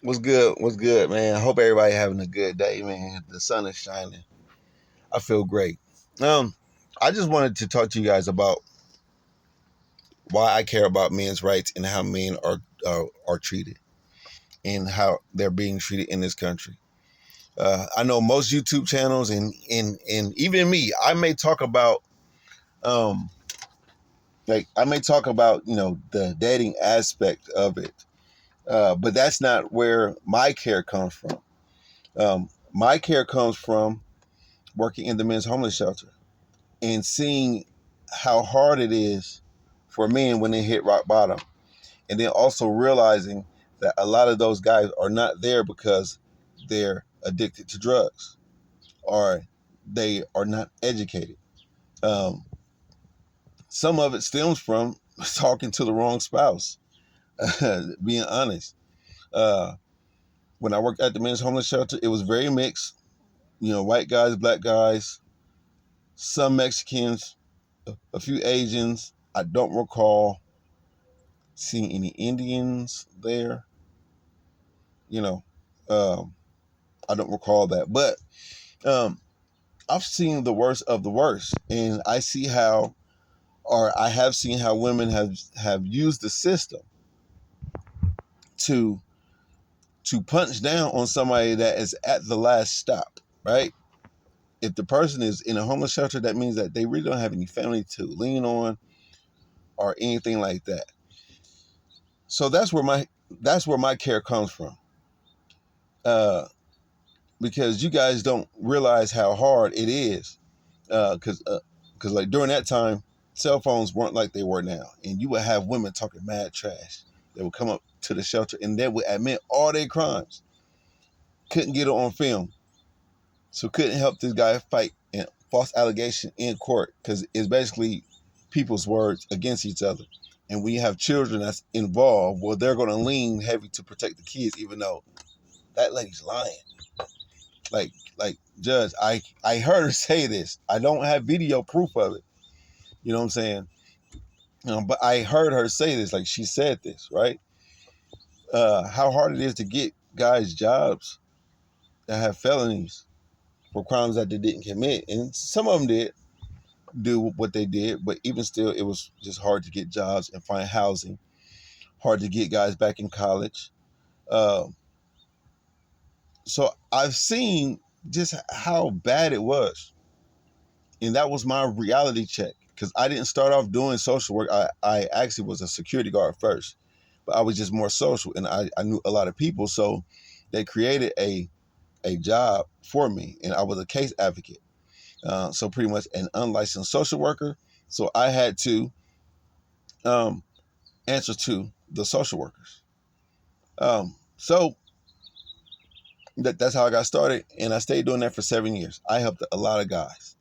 What's good? What's good, man? I hope everybody having a good day, man. The sun is shining. I feel great. Um, I just wanted to talk to you guys about why I care about men's rights and how men are treated and how they're being treated in this country. I know most YouTube channels and even me, I may talk about um the dating aspect of it, but that's not where my care comes from. My care comes from working in the men's homeless shelter and seeing how hard it is for men when they hit rock bottom. And then also realizing that a lot of those guys are not there because they're addicted to drugs or they are not educated. Um, some of it stems from talking to the wrong spouse, being honest. Uh, when I worked at the men's homeless shelter, it was very mixed. White guys, black guys, some Mexicans, a few Asians. I don't recall seeing any Indians there. You know, um, I don't recall that, but um, I've seen the worst of the worst, and I have seen how women have used the system to punch down on somebody that is at the last stop. Right? If the person is in a homeless shelter, that means that they really don't have any family to lean on or anything like that. So that's where my care comes from. Because you guys don't realize how hard it is. Because like during that time, cell phones weren't like they were now, and you would have women talking mad trash. They would come up to the shelter and they would admit all their crimes. Couldn't get it on film, so couldn't help this guy fight and false allegation in court because it's basically people's words against each other. And when you have children that's involved, well, they're going to lean heavy to protect the kids, even though that lady's lying. Like Judge, I heard her say this. I don't have video proof of it. You know what I'm saying? But I heard her say this. Like she said this, right? How hard it is to get guys jobs that have felonies for crimes that they didn't commit, and some of them did do what they did, but even still, it was just hard to get jobs and find housing. Hard to get guys back in college. Uh, so I've seen just how bad it was. And that was my reality check because I didn't start off doing social work. I actually was a security guard first, but I was just more social and I knew a lot of people. So they created a job for me and I was a case advocate. So pretty much an unlicensed social worker. So I had to um, answer to the social workers. So that's how I got started. And I stayed doing that for 7 years. I helped a lot of guys.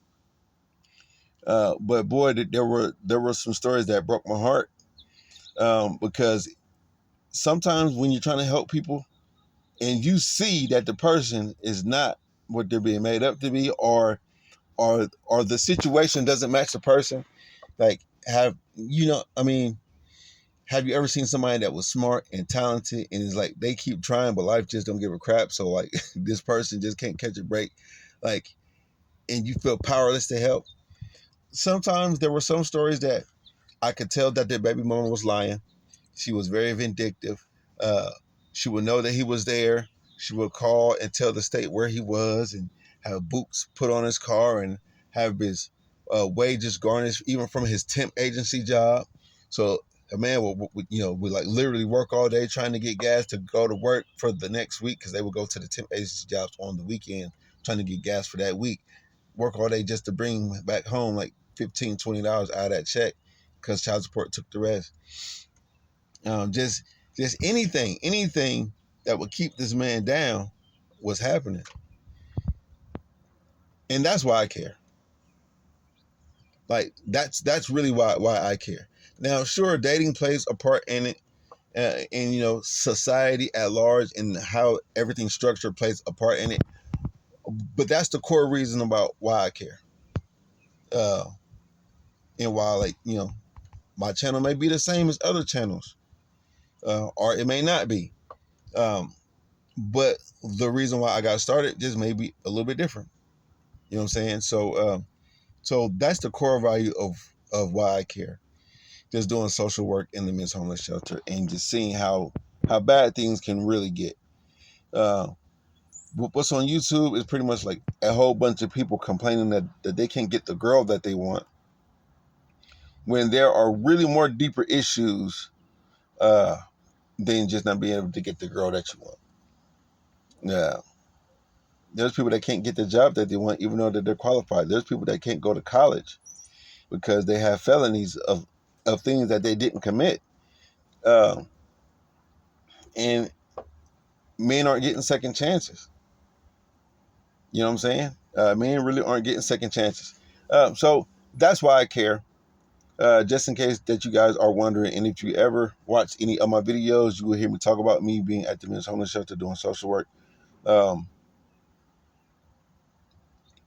But boy, there were some stories that broke my heart because sometimes when you're trying to help people and you see that the person is not what they're being made up to be, or the situation doesn't match the person, like have you ever seen somebody that was smart and talented and is like they keep trying but life just don't give a crap, so like this person just can't catch a break, like, and you feel powerless to help. Sometimes there were some stories that I could tell that their baby mama was lying. She was very vindictive. Uh, she would know that he was there. She would call and tell the state where he was and have boots put on his car and have his wages garnished even from his temp agency job. So a man would like literally work all day trying to get gas to go to work for the next week because they would go to the temp agency jobs on the weekend trying to get gas for that week. Work all day just to bring back home like $15-$20 out of that check because child support took the rest. Just anything that would keep this man down was happening, and that's why I care. Like that's really why I care. Now, sure, dating plays a part in it, and society at large and how everything's structured plays a part in it. But that's the core reason about why I care. Uh, and while my channel may be the same as other channels, or it may not be. Um, but the reason why I got started just may be a little bit different. You know what I'm saying? So that's the core value of why I care. Just doing social work in the men's homeless shelter and just seeing how bad things can really get. Uh, what's on YouTube is pretty much like a whole bunch of people complaining that they can't get the girl that they want, when there are really more deeper issues uh, than just not being able to get the girl that you want. Yeah. There's people that can't get the job that they want, even though that they're qualified. There's people that can't go to college because they have felonies of things that they didn't commit. Uh, and men aren't getting second chances. You know what I'm saying? Men really aren't getting second chances. So that's why I care. Just in case that you guys are wondering, and if you ever watch any of my videos, you will hear me talk about me being at the men's homeless shelter doing social work. Um,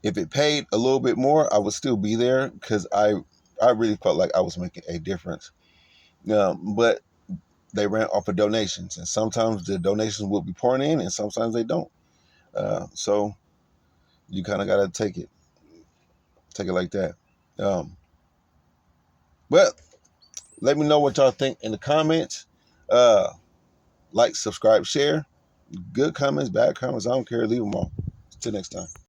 if it paid a little bit more, I would still be there because I really felt like I was making a difference. But they ran off of donations, and sometimes the donations will be pouring in, and sometimes they don't. So you kind of got to take it like that. Um, but let me know what y'all think in the comments. Like, subscribe, share. Good comments, bad comments, I don't care. Leave them all. Till next time.